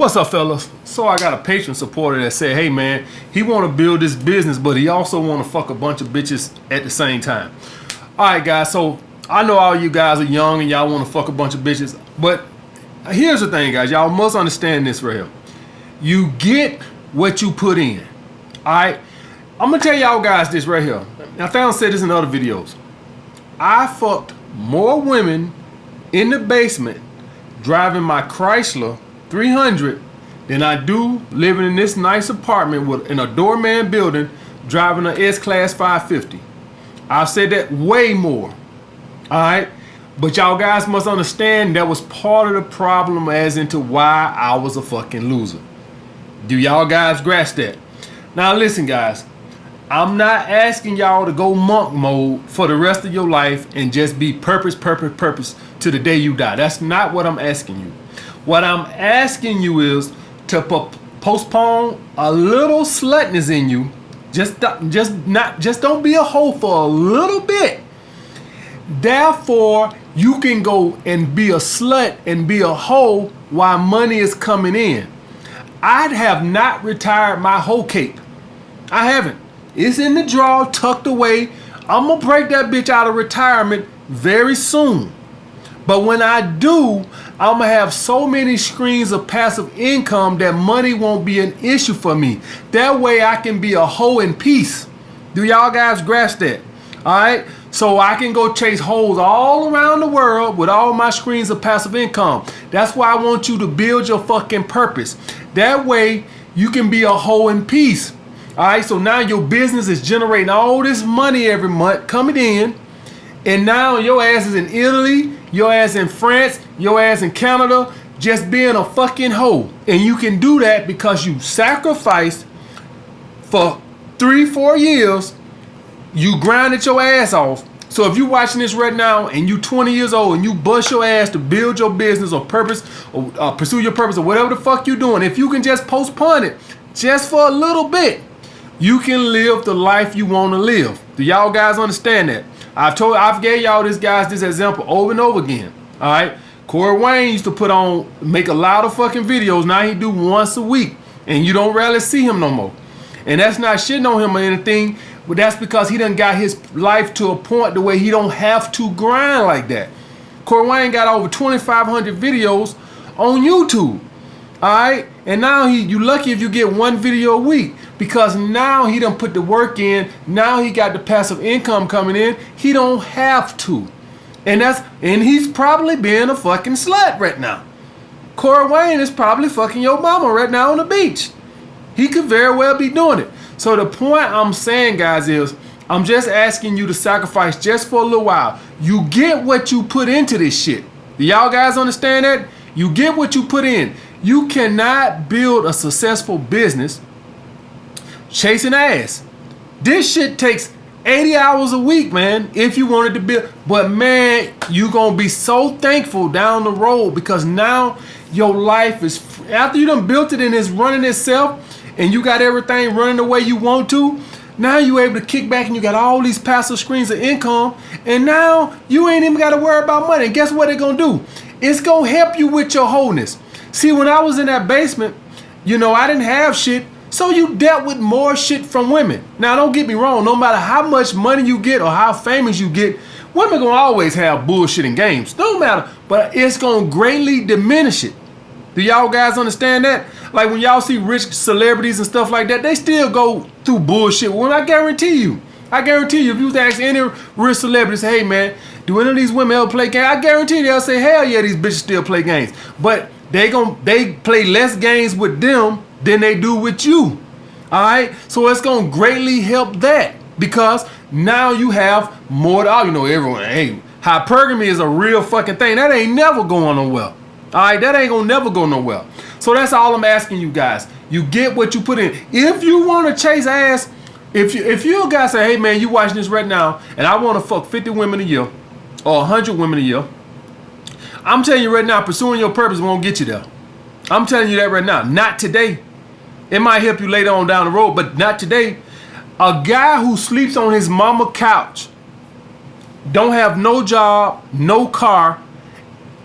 What's up, fellas? So I got a patron supporter that said, hey man, he want to build this business, but he also want to fuck a bunch of bitches at the same time. All right, guys, so I know all you guys are young and y'all want to fuck a bunch of bitches, but here's the thing, guys. Y'all must understand this right here. You get what you put in. All right? I'm going to tell y'all guys this right here. I found said this in other videos. I fucked more women in the basement driving my Chrysler 300 than I do living in this nice apartment in a doorman building driving an S-Class 550. I've said that way more. All right? But y'all guys must understand that was part of the problem as into why I was a fucking loser. Do y'all guys grasp that? Now listen, guys. I'm not asking y'all to go monk mode for the rest of your life and just be purpose to the day you die. That's not what I'm asking you. What I'm asking you is to postpone a little slutness in you. Just don't be a hoe for a little bit. Therefore, you can go and be a slut and be a hoe while money is coming in. I have not retired my hoe cape. I haven't. It's in the drawer, tucked away. I'm gonna break that bitch out of retirement very soon. But when I do, I'm gonna have so many streams of passive income that money won't be an issue for me. That way I can be a hoe in peace. Do y'all guys grasp that? All right? So I can go chase hoes all around the world with all my streams of passive income. That's why I want you to build your fucking purpose. That way you can be a hoe in peace. All right, so now your business is generating all this money every month coming in, and now your ass is in Italy, your ass in France, your ass in Canada, just being a fucking hoe. And you can do that because you sacrificed for 3-4 years. You grinded your ass off. So if you're watching this right now and you 20 years old and you bust your ass to build your business or purpose or pursue your purpose or whatever the fuck you're doing, if you can just postpone it just for a little bit, you can live the life you want to live. Do y'all guys understand that? I've gave y'all this example over and over again. All right. Corey Wayne used to make a lot of fucking videos. Now he do once a week, and you don't rarely see him no more. And that's not shitting on him or anything, but that's because he done got his life to a point the way he don't have to grind like that. Corey Wayne got over 2,500 videos on YouTube. All right, and now you lucky if you get one video a week, because now he done put the work in. Now he got the passive income coming in. He don't have to, and he's probably being a fucking slut right now. Corey Wayne is probably fucking your mama right now on the beach. He could very well be doing it. So the point I'm saying, guys, is I'm just asking you to sacrifice just for a little while. You get what you put into this shit. Do y'all guys understand that? You get what you put in. You cannot build a successful business chasing ass. This shit takes 80 hours a week, man, if you wanted to build. But man, you're going to be so thankful down the road, because now your life is, after you done built it and it's running itself and you got everything running the way you want to, now you're able to kick back and you got all these passive streams of income, and now you ain't even got to worry about money. And guess what they're going to do? It's going to help you with your wholeness. See, when I was in that basement, I didn't have shit, so you dealt with more shit from women. Now, don't get me wrong. No matter how much money you get or how famous you get, women going to always have bullshit and games. No matter, but it's going to greatly diminish it. Do y'all guys understand that? Like when y'all see rich celebrities and stuff like that, they still go through bullshit. Well, I guarantee you, if you was to ask any rich celebrities, hey man, do any of these women ever play games? I guarantee they'll say, hell yeah, these bitches still play games. But they play less games with them than they do with you. All right, so it's gonna greatly help that, because now you have more. Everyone, hey, hypergamy is a real fucking thing. That ain't never going nowhere. All right, that ain't gonna never go nowhere. So that's all I'm asking you guys. You get what you put in. If you want to chase ass, if you guys say, hey man, you watching this right now, and I want to fuck 50 women a year or 100 women a year, I'm telling you right now, pursuing your purpose won't get you there. I'm telling you that right now. Not today. It might help you later on down the road, but not today. A guy who sleeps on his mama couch, don't have no job, no car,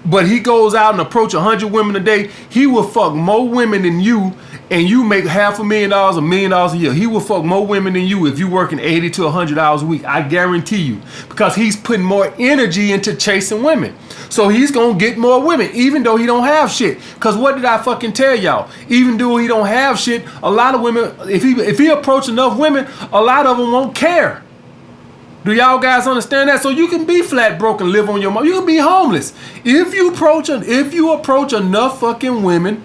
but he goes out and approach 100 women a day. He will fuck more women than you, and you make $500,000, $1 million a year. He will fuck more women than you if you working 80 to 100 hours a week. I guarantee you, because he's putting more energy into chasing women. So he's gonna get more women, even though he don't have shit. Cause what did I fucking tell y'all? Even though he don't have shit, a lot of women, if he approach enough women, a lot of them won't care. Do y'all guys understand that? So you can be flat broke and live on your money. You can be homeless. If you approach enough fucking women,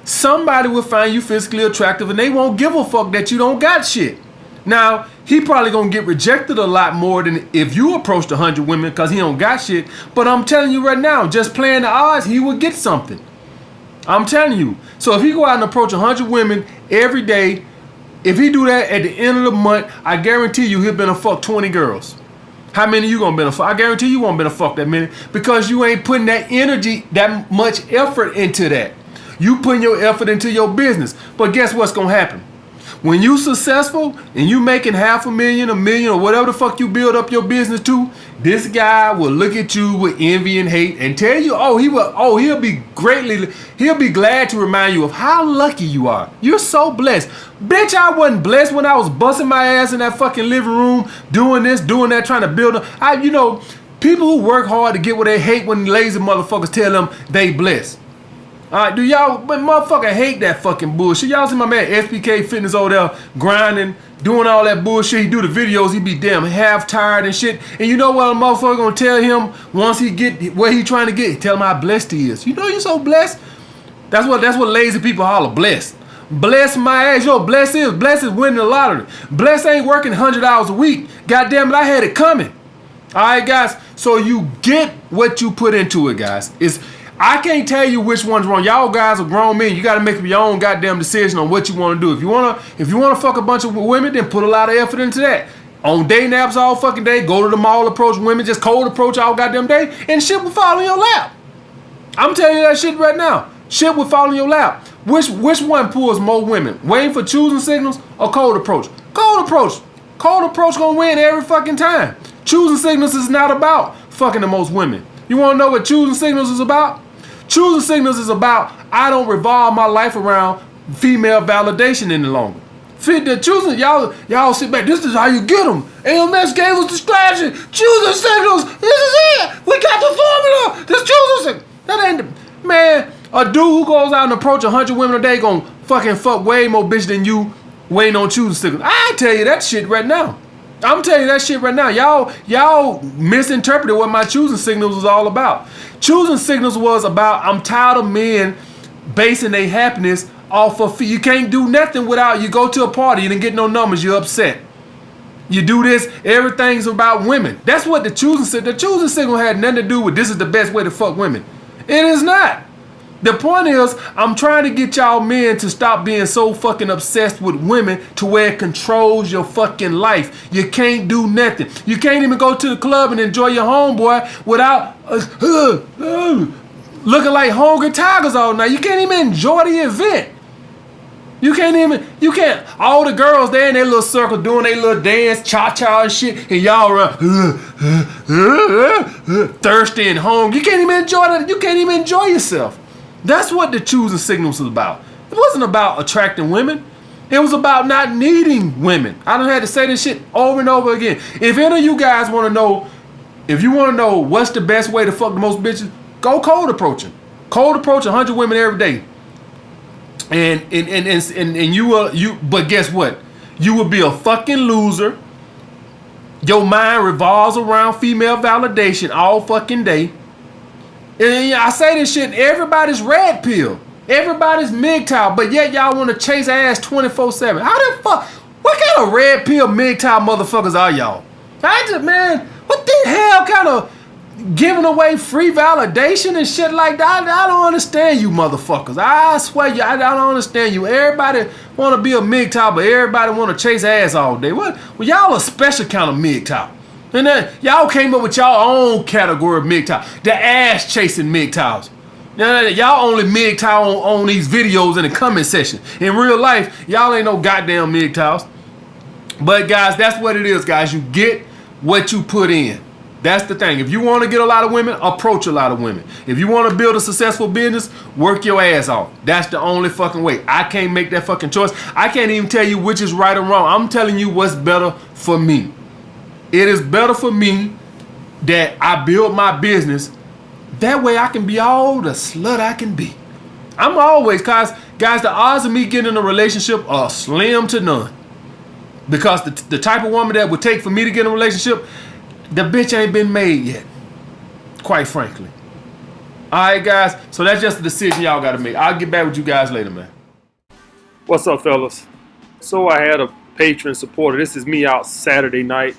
somebody will find you physically attractive and they won't give a fuck that you don't got shit. Now, he probably gonna get rejected a lot more than if you approached 100 women because he don't got shit. But I'm telling you right now, just playing the odds, he will get something. I'm telling you. So if he go out and approach 100 women every day, if he do that at the end of the month, I guarantee you he'll been fuck 20 girls. How many you gonna be fuck? I guarantee you won't be fuck that many because you ain't putting that energy, that much effort into that. You putting your effort into your business. But guess what's gonna happen? When you successful and you making $500,000, $1 million, or whatever the fuck you build up your business to, this guy will look at you with envy and hate and tell you, he'll be glad to remind you of how lucky you are. You're so blessed. Bitch, I wasn't blessed when I was busting my ass in that fucking living room, doing this, doing that, trying to build up. People who work hard to get what they hate when lazy motherfuckers tell them they blessed. Alright, do y'all, but motherfucker hate that fucking bullshit. Y'all see my man SBK Fitness over there grinding, doing all that bullshit. He do the videos, he be damn half tired and shit. And you know what a motherfucker gonna tell him once he get where he trying to get? Tell him how blessed he is. You know you're so blessed? That's what lazy people holler, blessed. Bless my ass. Blessed is winning the lottery. Blessed ain't working 100 hours a week. Goddamn it, I had it coming. Alright guys, so you get what you put into it, guys. I can't tell you which one's wrong. Y'all guys are grown men. You got to make up your own goddamn decision on what you want to do. If you wanna fuck a bunch of women, then put a lot of effort into that. On day naps all fucking day, go to the mall, approach women, just cold approach all goddamn day, and shit will fall in your lap. I'm telling you that shit right now. Shit will fall in your lap. Which one pulls more women? Waiting for choosing signals or cold approach? Cold approach. Cold approach gonna win every fucking time. Choosing signals is not about fucking the most women. You wanna know what choosing signals is about? Choosing signals is about I don't revolve my life around female validation any longer. Choosing, y'all sit back. This is how you get them. AMS gave us the strategy. Choosing signals. This is it. We got the formula. This choosing signal. That ain't man. A dude who goes out and approach 100 women a day gonna fucking fuck way more bitch than you waiting on choosing signals. I tell you that shit right now. I'm telling you that shit right now. Y'all misinterpreted what my choosing signals was all about. Choosing signals was about I'm tired of men basing their happiness off of you can't do nothing without you go to a party, you didn't get no numbers, you're upset. You do this, everything's about women. That's what the choosing signal had nothing to do with this is the best way to fuck women. It is not. The point is, I'm trying to get y'all men to stop being so fucking obsessed with women to where it controls your fucking life. You can't do nothing. You can't even go to the club and enjoy your homeboy without looking like hungry tigers all night. You can't even enjoy the event. You can't. All the girls there in their little circle doing their little dance, cha-cha and shit, and y'all around thirsty and hungry. You can't even enjoy that. You can't even enjoy yourself. That's what the choosing signals was about. It wasn't about attracting women. It was about not needing women. I done had to say this shit over and over again. If any of you guys want to know, if you want to know what's the best way to fuck the most bitches, go cold approaching. Cold approach 100 women every day. And but guess what? You will be a fucking loser. Your mind revolves around female validation all fucking day. And I say this shit, everybody's red pill. Everybody's MGTOW, but yet y'all want to chase ass 24/7. How the fuck? What kind of red pill MGTOW motherfuckers are y'all? Man, what the hell kind of giving away free validation and shit like that? I don't understand you motherfuckers. I swear you, I don't understand you. Everybody want to be a MGTOW, but everybody want to chase ass all day. What? Well, y'all a special kind of MGTOW. And then y'all came up with y'all own category of MGTOW. The ass chasing MGTOWs. Y'all only MGTOW on these videos in the comment section. In real life, y'all ain't no goddamn MGTOWs. But guys, that's what it is, guys. You get what you put in. That's the thing. If you want to get a lot of women, approach a lot of women. If you want to build a successful business, work your ass off. That's the only fucking way. I can't make that fucking choice. I can't even tell you which is right or wrong. I'm telling you what's better for me. It is better for me that I build my business. That way I can be all the slut I can be. I'm always, guys, the odds of me getting in a relationship are slim to none. Because the type of woman that would take for me to get in a relationship, the bitch ain't been made yet, quite frankly. All right, guys. So that's just a decision y'all got to make. I'll get back with you guys later, man. What's up, fellas? So I had a patron supporter. This is me out Saturday night.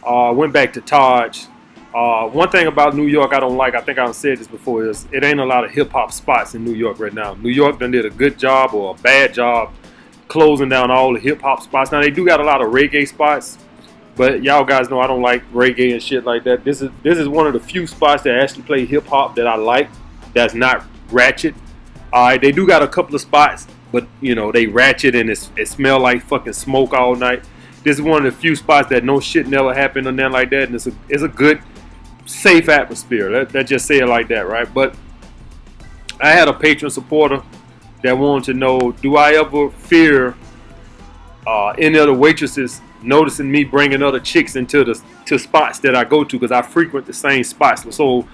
Went back to Taj. One thing about New York I don't like, I think I've said this before, is it ain't a lot of hip-hop spots in New York right now. New York done did a good job or a bad job closing down all the hip-hop spots. Now, they do got a lot of reggae spots. But y'all guys know I don't like reggae and shit like that. This is one of the few spots that actually play hip hop that I like. That's not ratchet. They do got a couple of spots, but you know they ratchet and it smell like fucking smoke all night. This is one of the few spots that no shit never happened or nothing like that, and it's a good, safe atmosphere. Let's just say it like that, right? But I had a patron supporter that wanted to know: do I ever fear any other waitresses noticing me bringing other chicks into spots that I go to, because I frequent the same spots. So,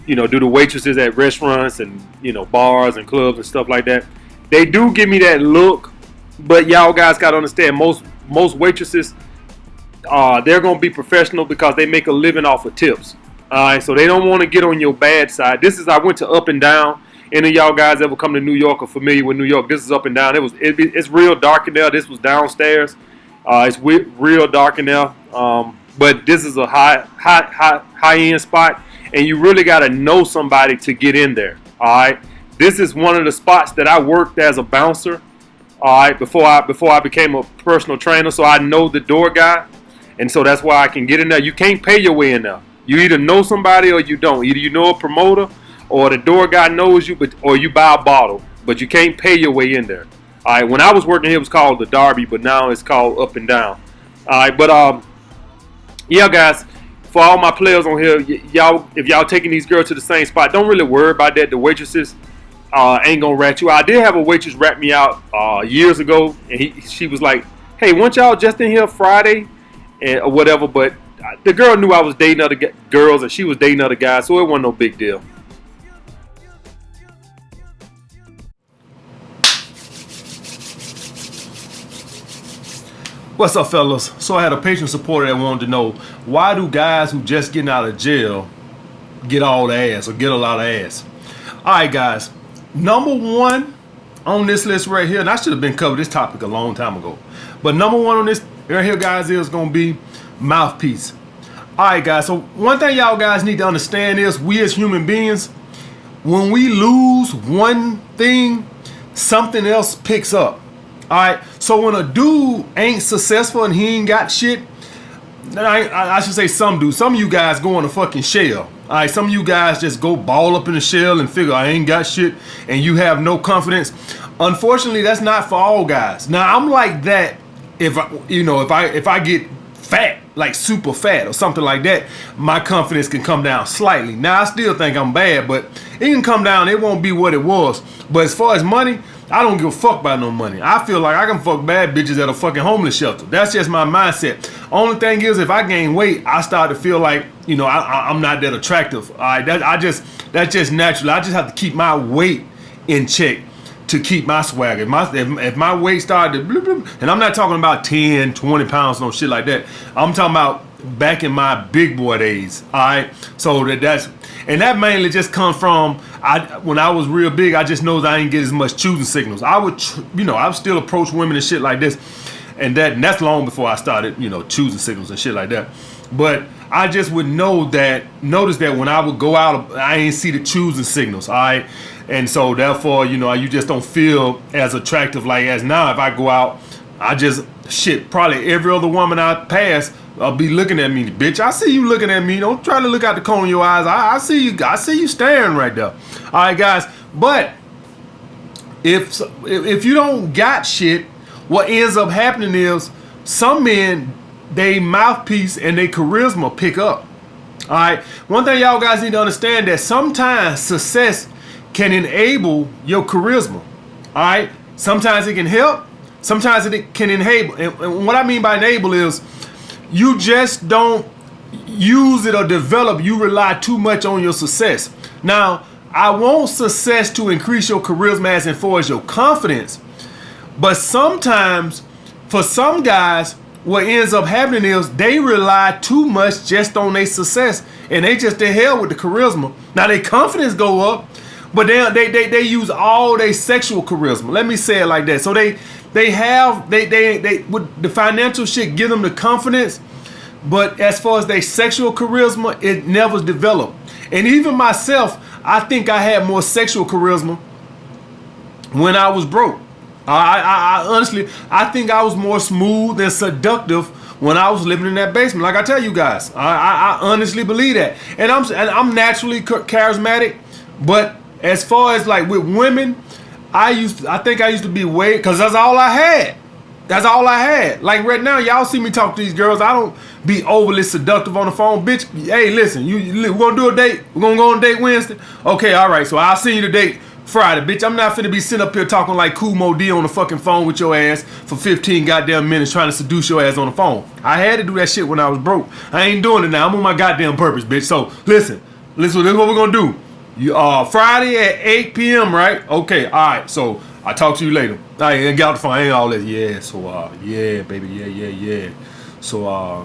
you know, do the waitresses at restaurants and, you know, bars and clubs and stuff like that, they do give me that look. But y'all guys got to understand, most waitresses, they're going to be professional because they make a living off of tips. So they don't want to get on your bad side. I went to Up and Down. Any of y'all guys ever come to New York or familiar with New York? This is Up and Down. It's real dark in there. This was downstairs. It's real dark in there, but this is a high-end spot, and you really got to know somebody to get in there. All right, this is one of the spots that I worked as a bouncer. All right, before I became a personal trainer, so I know the door guy, and so that's why I can get in there. You can't pay your way in there. You either know somebody or you don't. Either you know a promoter or the door guy knows you, or you buy a bottle, but you can't pay your way in there. All right, when I was working here, it was called the Derby, but now it's called Up and Down. All right, but yeah, guys, for all my players on here, y'all, if y'all taking these girls to the same spot, don't really worry about that. The waitresses ain't gonna rat you. I did have a waitress rat me out years ago, and she was like, "Hey, weren't y'all just in here Friday, or whatever?" But the girl knew I was dating other girls, and she was dating other guys, so it wasn't no big deal. What's up, fellas? So I had a patron supporter that wanted to know, why do guys who just getting out of jail get all the ass or get a lot of ass? All right, guys. Number one on this list right here, and I should have been covered this topic a long time ago, but number one on this right here, guys, is going to be mouthpiece. All right, guys. So one thing y'all guys need to understand is, we as human beings, when we lose one thing, something else picks up. All right, so when a dude ain't successful and he ain't got shit, I should say some dudes, some of you guys go in a fucking shell. All right, some of you guys just go ball up in the shell and figure I ain't got shit, and you have no confidence. Unfortunately, that's not for all guys. Now, I'm like that if I get fat, like super fat or something like that, my confidence can come down slightly. Now, I still think I'm bad, but it can come down. It won't be what it was. But as far as money, I don't give a fuck about no money. I feel like I can fuck bad bitches at a fucking homeless shelter. That's just my mindset. Only thing is, if I gain weight, I start to feel like, I'm not that attractive. All right, that's just natural. I just have to keep my weight in check to keep my swagger. If my weight started to bloop, bloop, and I'm not talking about 10, 20 pounds, no shit like that. I'm talking about back in my big boy days. All right, so that mainly just comes from when I was real big. I just know that I didn't get as much choosing signals. I would still approach women and shit like this, and that's long before I started choosing signals and shit like that. But I just would notice that when I would go out, I ain't see the choosing signals. All right, and so therefore you just don't feel as attractive like as now. If I go out, probably every other woman I pass, I'll be looking at me. Bitch, I see you looking at me. Don't try to look out the corner of your eyes. I see you. I see you staring right there. All right, guys. But if you don't got shit, what ends up happening is some men, they mouthpiece and they charisma pick up. All right. One thing y'all guys need to understand that sometimes success can enable your charisma. All right. Sometimes it can help. Sometimes it can enable. And what I mean by enable is you just don't use it or develop. You rely too much on your success. Now, I want success to increase your charisma as far as your confidence. But sometimes for some guys, what ends up happening is they rely too much just on their success, and they just the hell with the charisma. Now their confidence go up, but they use all their sexual charisma. Let me say it like that. So they with the financial shit give them the confidence, but as far as their sexual charisma, it never developed. And even myself, I think I had more sexual charisma when I was broke. I honestly, I think I was more smooth and seductive when I was living in that basement. Like I tell you guys, I honestly believe that. And I'm naturally charismatic, but as far as like with women, I think I used to be way, because that's all I had. That's all I had. Like right now, y'all see me talk to these girls. I don't be overly seductive on the phone. Bitch, hey, listen, we're going to do a date. We're going to go on a date Wednesday. Okay, all right, so I'll see you the date Friday. Bitch, I'm not finna be sitting up here talking like Kool Moe Dee on the fucking phone with your ass for 15 goddamn minutes trying to seduce your ass on the phone. I had to do that shit when I was broke. I ain't doing it now. I'm on my goddamn purpose, bitch. So listen, this is what we're going to do. Friday at 8 p.m., right? Okay, all right, so I'll talk to you later. I ain't got the phone. I ain't all that. Yeah, so, yeah, baby, yeah. So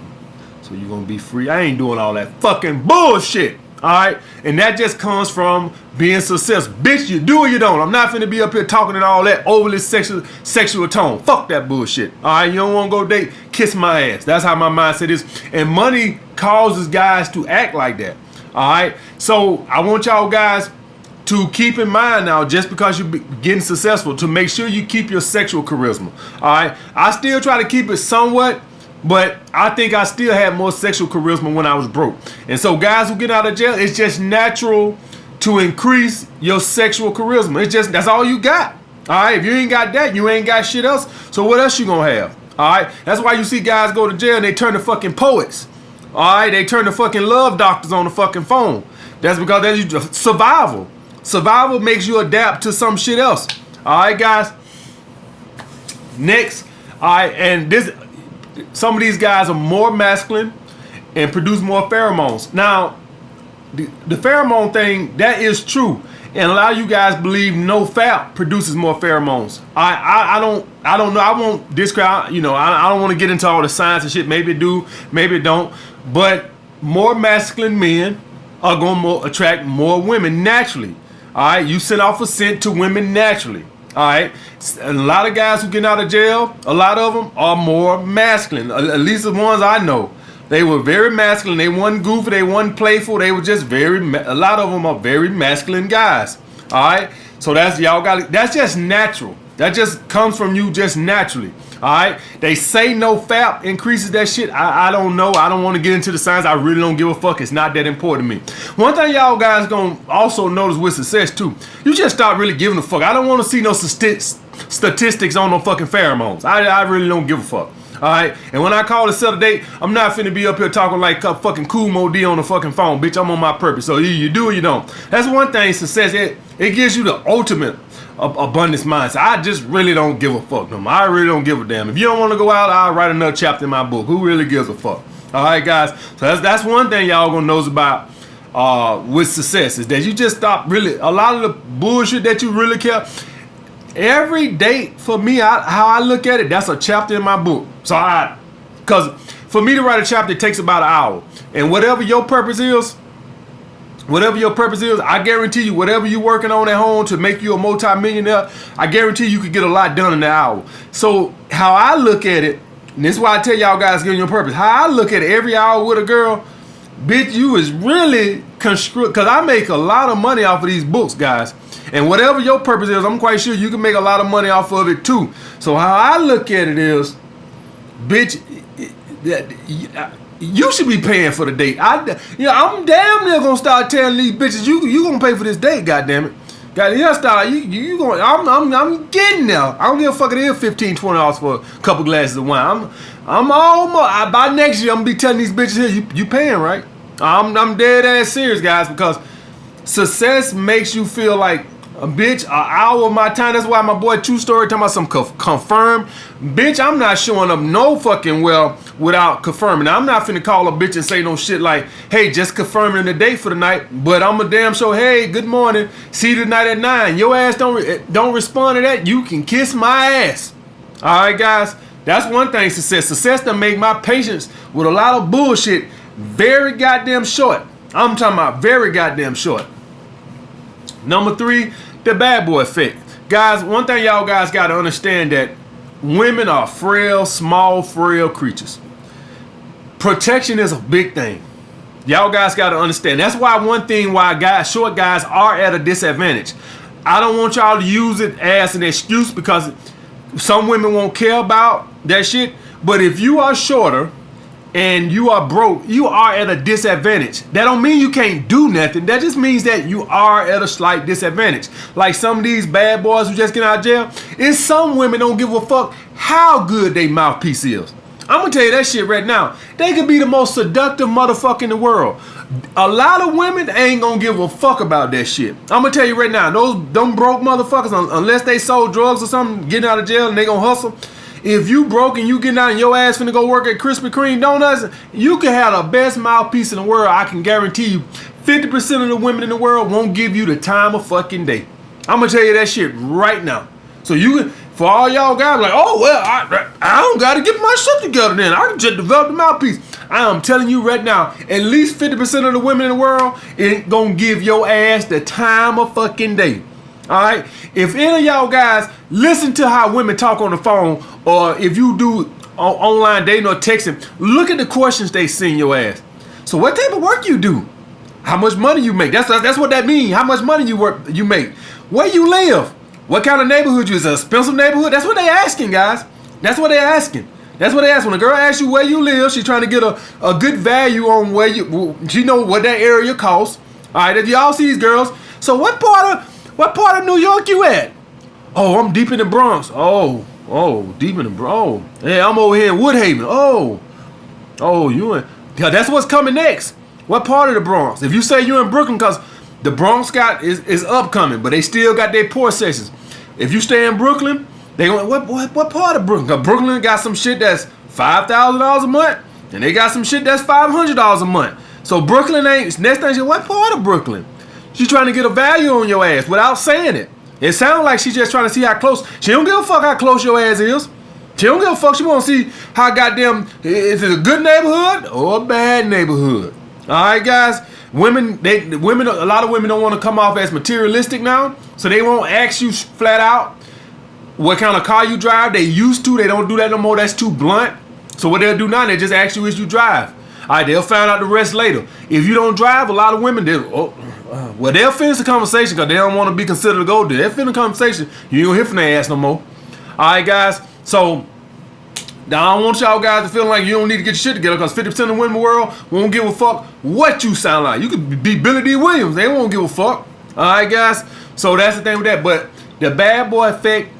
you gonna be free? I ain't doing all that fucking bullshit. All right, and that just comes from being successful. Bitch, you do or you don't. I'm not finna be up here talking in all that overly sexual tone. Fuck that bullshit. All right, you don't want to go date? Kiss my ass. That's how my mindset is. And money causes guys to act like that. All right, so I want y'all guys to keep in mind now, just because you're getting successful, to make sure you keep your sexual charisma. All right, I still try to keep it somewhat, but I think I still had more sexual charisma when I was broke. And so guys who get out of jail, it's just natural to increase your sexual charisma. It's just, that's all you got. All right, if you ain't got that, you ain't got shit else. So what else you gonna have? All right, that's why you see guys go to jail and they turn to fucking poets. All right, they turn to fucking love doctors on the fucking phone. That's because that's survival. Survival makes you adapt to some shit else. All right, guys. Next, all right, and some of these guys are more masculine and produce more pheromones. Now, the pheromone thing, that is true, and a lot of you guys believe no fap produces more pheromones. I don't know. I won't discount. You know, I don't want to get into all the science and shit. Maybe it do, maybe it don't. But more masculine men are going to attract more women naturally. All right, you send off a scent to women naturally. All right, a lot of guys who get out of jail, a lot of them are more masculine. At least the ones I know, they were very masculine. They weren't goofy, they weren't playful. They were just a lot of them are very masculine guys. All right, so that's just natural. That just comes from you just naturally. All right, they say no fap increases that shit. I don't know. I don't want to get into the science. I really don't give a fuck. It's not that important to me. One thing y'all guys gonna also notice with success too, you just stop really giving a fuck. I don't want to see no statistics on no fucking pheromones. I really don't give a fuck. All right, and when I call to set a date, I'm not finna be up here talking like fucking Kool Moe Dee on the fucking phone. Bitch, I'm on my purpose. So you do or you don't. That's one thing. Success, it gives you the ultimate abundance mindset. I just really don't give a fuck no more. I really don't give a damn. If you don't want to go out, I'll write another chapter in my book. Who really gives a fuck? All right, guys. So that's one thing y'all gonna know about with success, is that you just stop really a lot of the bullshit that you really care. Every date for me, how I look at it, that's a chapter in my book. So because for me to write a chapter, it takes about an hour. And whatever your purpose is, I guarantee you, whatever you're working on at home to make you a multi-millionaire, I guarantee you could get a lot done in an hour. So how I look at it, and this is why I tell y'all guys getting your purpose, how I look at it, every hour with a girl, bitch, you is really construct, because I make a lot of money off of these books, guys. And whatever your purpose is, I'm quite sure you can make a lot of money off of it too. So how I look at it is, bitch, you should be paying for the date. I'm damn near gonna start telling these bitches you gonna pay for this date. Goddamn it, you going. I'm getting there. I don't give a fuck if it is $15-20 for a couple glasses of wine. I'm almost by next year. I'm gonna be telling these bitches here, you paying, right? I'm dead ass serious, guys, because success makes you feel like a bitch, an hour of my time. That's why my boy True Story talking about some confirm. Bitch, I'm not showing up no fucking well without confirming. Now, I'm not finna call a bitch and say no shit like, hey, just confirming the date for the night. But I'm a damn sure, hey, good morning. See you tonight at 9. Your ass don't respond to that. You can kiss my ass. All right, guys. That's one thing, success. Success to make my patience with a lot of bullshit very goddamn short. I'm talking about very goddamn short. Number 3, the bad boy effect. Guys, one thing y'all guys got to understand that women are frail, small, frail creatures. Protection is a big thing. Y'all guys got to understand. That's why one thing why short guys are at a disadvantage. I don't want y'all to use it as an excuse because some women won't care about that shit. But if you are shorter and you are broke, you are at a disadvantage. That don't mean you can't do nothing. That just means that you are at a slight disadvantage. Like some of these bad boys who just get out of jail, it's some women don't give a fuck how good they mouthpiece is. I'm gonna tell you that shit right now. They could be the most seductive motherfucker in the world. A lot of women ain't gonna give a fuck about that shit. I'm gonna tell you right now, them broke motherfuckers, unless they sold drugs or something, getting out of jail and they gonna hustle. If you broke and you getting out and your ass finna go work at Krispy Kreme donuts, you can have the best mouthpiece in the world. I can guarantee you 50% of the women in the world won't give you the time of fucking day. I'm gonna tell you that shit right now. So for all y'all guys like, oh, well, I don't gotta get my shit together then. I can just develop the mouthpiece. I am telling you right now, at least 50% of the women in the world ain't gonna give your ass the time of fucking day. All right? If any of y'all guys listen to how women talk on the phone, or if you do online dating or texting, look at the questions they send your ass. So what type of work you do? How much money you make? That's what that means. How much money you make? Where you live? What kind of neighborhood you is? A expensive neighborhood? That's what they asking, guys. That's what they asking. That's what they ask. When a girl asks you where you live, she's trying to get a good value on she know what that area costs. All right, if y'all see these girls, so what part of New York you at? Oh, I'm deep in the Bronx. Oh, deep in the Bronx. Oh, yeah, I'm over here in Woodhaven. Yeah, that's what's coming next. What part of the Bronx? If you say you're in Brooklyn, because the Bronx is upcoming, but they still got their poor sections. If you stay in Brooklyn, they going, what part of Brooklyn? Because Brooklyn got some shit that's $5,000 a month, and they got some shit that's $500 a month. So Brooklyn ain't, next thing, what part of Brooklyn? She's trying to get a value on your ass without saying it. It sounds like she's just trying to see how close. She don't give a fuck how close your ass is. She don't give a fuck. She want to see how goddamn, is it a good neighborhood or a bad neighborhood? All right, guys. A lot of women don't want to come off as materialistic now, so they won't ask you flat out what kind of car you drive. They used to. They don't do that no more. That's too blunt. So what they'll do now, they just ask you is you drive. All right, they'll find out the rest later. If you don't drive, a lot of women, they'll finish the conversation because they don't want to be considered a gold digger. They'll finish the conversation. You ain't gonna hear from their ass no more. All right, guys. So now I don't want y'all guys to feel like you don't need to get your shit together because 50% of the women in the world won't give a fuck what you sound like. You could be Billy D. Williams. They won't give a fuck. All right, guys. So that's the thing with that. But the bad boy effect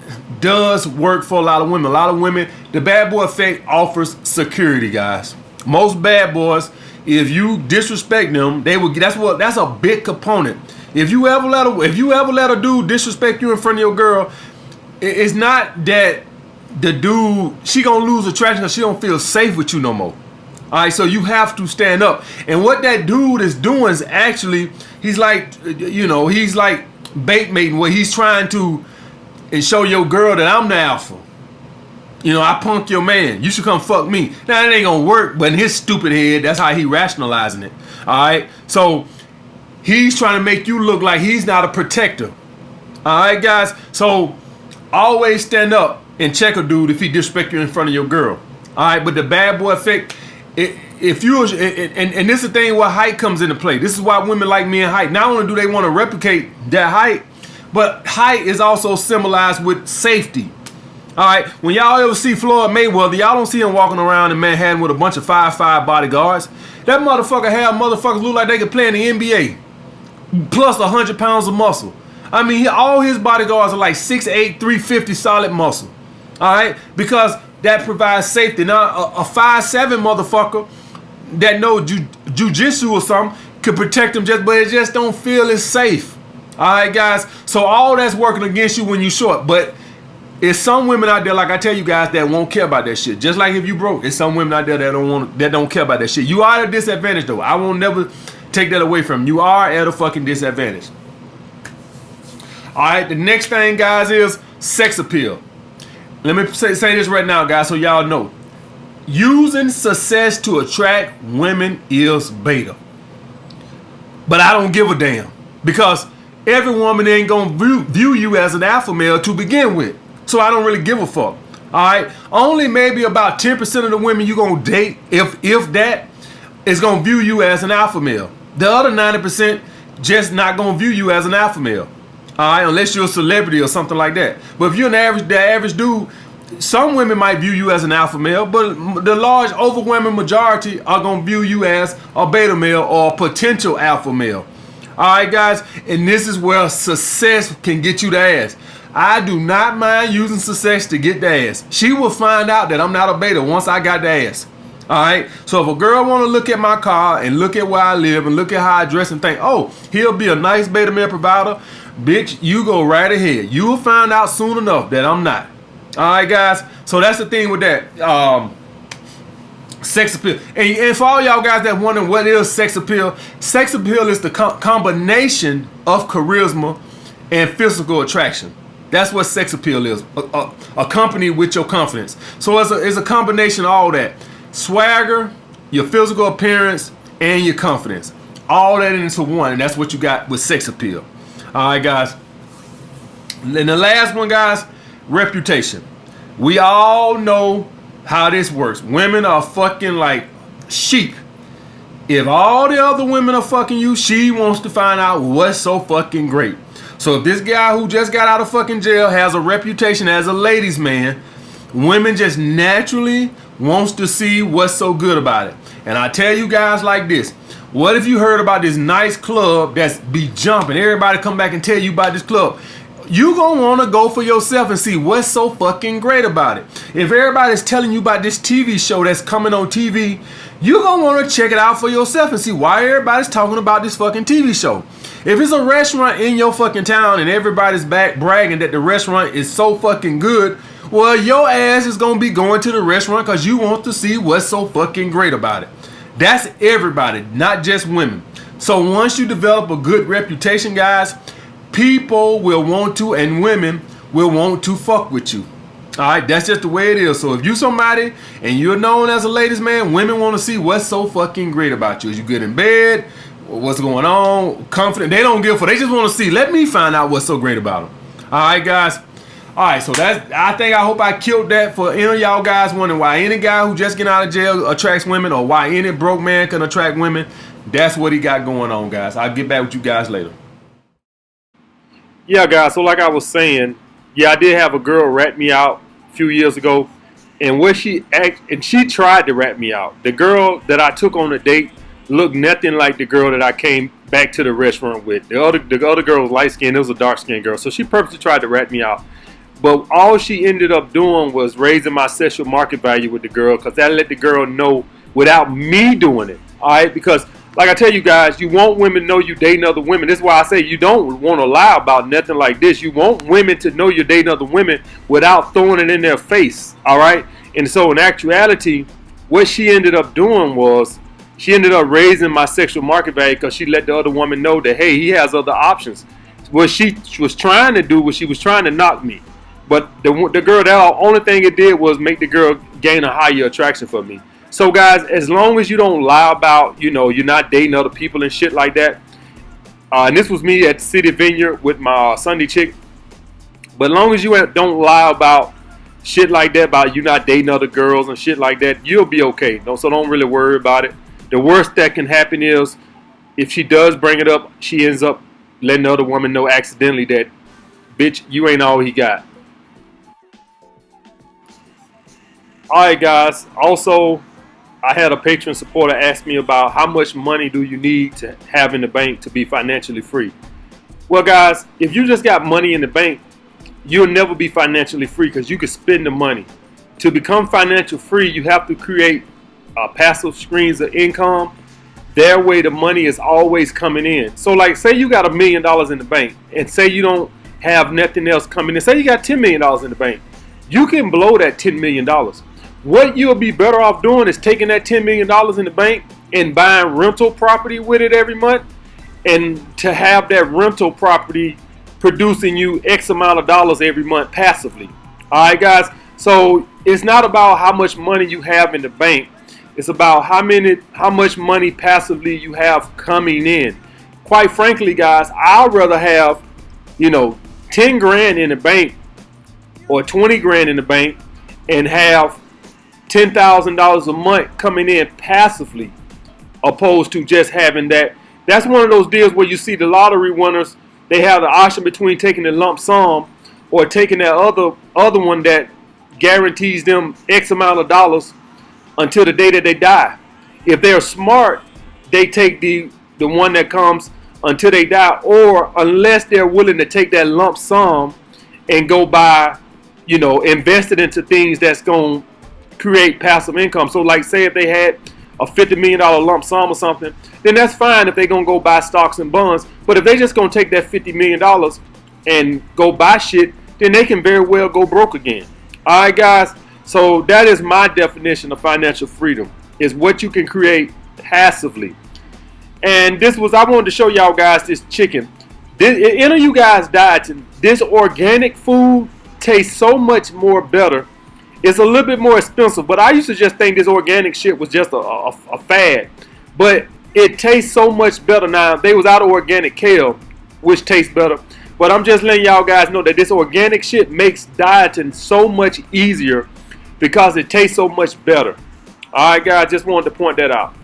does work for a lot of women. A lot of women, the bad boy effect offers security, guys. Most bad boys, if you disrespect them, they will. That's a big component. If you ever let a dude disrespect you in front of your girl, it's not that the dude, she gonna lose attraction because she don't feel safe with you no more. All right, so you have to stand up. And what that dude is doing is actually, he's like bait mating, where he's trying to show your girl that I'm the alpha. I punk your man. You should come fuck me. Now, that ain't gonna work, but in his stupid head, that's how he rationalizing it. All right? So, he's trying to make you look like he's not a protector. All right, guys? So, always stand up and check a dude if he disrespect you in front of your girl. All right? But the bad boy effect, and this is the thing where height comes into play. This is why women like me in height. Not only do they want to replicate that height, but height is also symbolized with safety. All right, when y'all ever see Floyd Mayweather, y'all don't see him walking around in Manhattan with a bunch of 5'5" bodyguards. That motherfucker have motherfuckers look like they could play in the NBA, plus 100 pounds of muscle. I mean, all his bodyguards are like 6'8", 350 solid muscle. All right, because that provides safety. Now, a 5'7" motherfucker that know jujitsu or something could protect them, but it just don't feel as safe. All right, guys. So all that's working against you when you short. But it's some women out there, like I tell you guys, that won't care about that shit. Just like if you broke, it's some women out there that don't care about that shit. You are at a disadvantage though. I won't never take that away from you. You are at a fucking disadvantage. All right. The next thing, guys, is sex appeal. Let me say this right now, guys, so y'all know. Using success to attract women is beta. But I don't give a damn, because every woman ain't gonna view you as an alpha male to begin with. So I don't really give a fuck. All right. Only maybe about 10% of the women you gonna date, if that, is gonna view you as an alpha male. The other 90% just not gonna view you as an alpha male. All right, unless you're a celebrity or something like that. But if you're the average dude, some women might view you as an alpha male, but the large overwhelming majority are gonna view you as a beta male or a potential alpha male. All right, guys, and this is where success can get you the ass. I do not mind using success to get the ass. She will find out that I'm not a beta once I got the ass. All right. So if a girl want to look at my car and look at where I live and look at how I dress and think, oh, he'll be a nice beta male provider, bitch, you go right ahead. You will find out soon enough that I'm not. All right, guys. So that's the thing with that. Sex appeal. And for all y'all guys that wondering what is sex appeal is the combination of charisma and physical attraction. That's what sex appeal is, accompanied with your confidence. So it's a combination of all that. Swagger, your physical appearance, and your confidence. All that into one, and that's what you got with sex appeal. All right, guys. And the last one, guys, reputation. We all know how this works. Women are fucking like sheep. If all the other women are fucking you, she wants to find out what's so fucking great. So if this guy who just got out of fucking jail has a reputation as a ladies' man, women just naturally wants to see what's so good about it. And I tell you guys like this. What if you heard about this nice club that's be jumping? Everybody come back and tell you about this club. You gonna want to go for yourself and see what's so fucking great about it. If everybody's telling you about this TV show that's coming on TV, you gonna want to check it out for yourself and see why everybody's talking about this fucking TV show. If it's a restaurant in your fucking town and everybody's back bragging that the restaurant is so fucking good, well, your ass is gonna be going to the restaurant because you want to see what's so fucking great about it. That's everybody, not just women. So once you develop a good reputation, guys, people will want to, and women will want to fuck with you. All right, that's just the way it is. So if you somebody and you're known as a ladies' man, women want to see what's so fucking great about you. Is you good in bed? What's going on? Confident? They don't give a fuck. They just want to see. Let me find out what's so great about them. All right, guys. All right, so I hope I killed that for any of y'all guys wondering why any guy who just get out of jail attracts women, or why any broke man can attract women. That's what he got going on, guys. I'll get back with you guys later. Yeah, guys, so like I was saying, yeah, I did have a girl rat me out a few years ago, and she tried to rat me out. The girl that I took on a date looked nothing like the girl that I came back to the restaurant with. The other girl was light-skinned, it was a dark-skinned girl, so she purposely tried to rat me out. But all she ended up doing was raising my sexual market value with the girl, because that let the girl know without me doing it, all right? Because like I tell you guys, you want women to know you dating other women. This is why I say you don't want to lie about nothing like this. You want women to know you're dating other women without throwing it in their face, all right? And so in actuality, what she ended up doing was she ended up raising my sexual market value because she let the other woman know that, hey, he has other options. What she was trying to do was she was trying to knock me. But the girl, the only thing it did was make the girl gain a higher attraction for me. So guys, as long as you don't lie about, you're not dating other people and shit like that. And this was me at City Vineyard with my Sunday chick. But as long as you don't lie about shit like that, about you not dating other girls and shit like that, you'll be okay. So don't really worry about it. The worst that can happen is if she does bring it up, she ends up letting the other woman know accidentally that, bitch, you ain't all he got. Alright guys, also I had a Patreon supporter ask me about how much money do you need to have in the bank to be financially free. Well guys, if you just got money in the bank, you'll never be financially free because you can spend the money. To become financially free, you have to create passive streams of income, their way the money is always coming in. So like say you got $1 million in the bank and say you don't have nothing else coming in. Say you got $10 million in the bank. You can blow that $10 million. What you'll be better off doing is taking that $10 million in the bank and buying rental property with it every month, and to have that rental property producing you X amount of dollars every month passively. All right, guys. So it's not about how much money you have in the bank. It's about how much money passively you have coming in. Quite frankly, guys, I'd rather have, 10 grand in the bank or 20 grand in the bank and have $10,000 a month coming in passively, opposed to just having that. That's one of those deals where you see the lottery winners, they have the option between taking the lump sum or taking that other one that guarantees them X amount of dollars until the day that they die. If they're smart, they take the one that comes until they die, or unless they're willing to take that lump sum and go buy, invest it into things that's going to create passive income. So like say if they had a $50 million lump sum or something, then that's fine if they're going to go buy stocks and bonds. But if they're just going to take that $50 million and go buy shit, then they can very well go broke again. All right, guys. So that is my definition of financial freedom, is what you can create passively. And I wanted to show y'all guys this chicken. Any of you guys dieting, this organic food tastes so much more better. It's a little bit more expensive, but I used to just think this organic shit was just a fad. But it tastes so much better now. They was out of organic kale, which tastes better. But I'm just letting y'all guys know that this organic shit makes dieting so much easier because it tastes so much better. All right, guys, just wanted to point that out.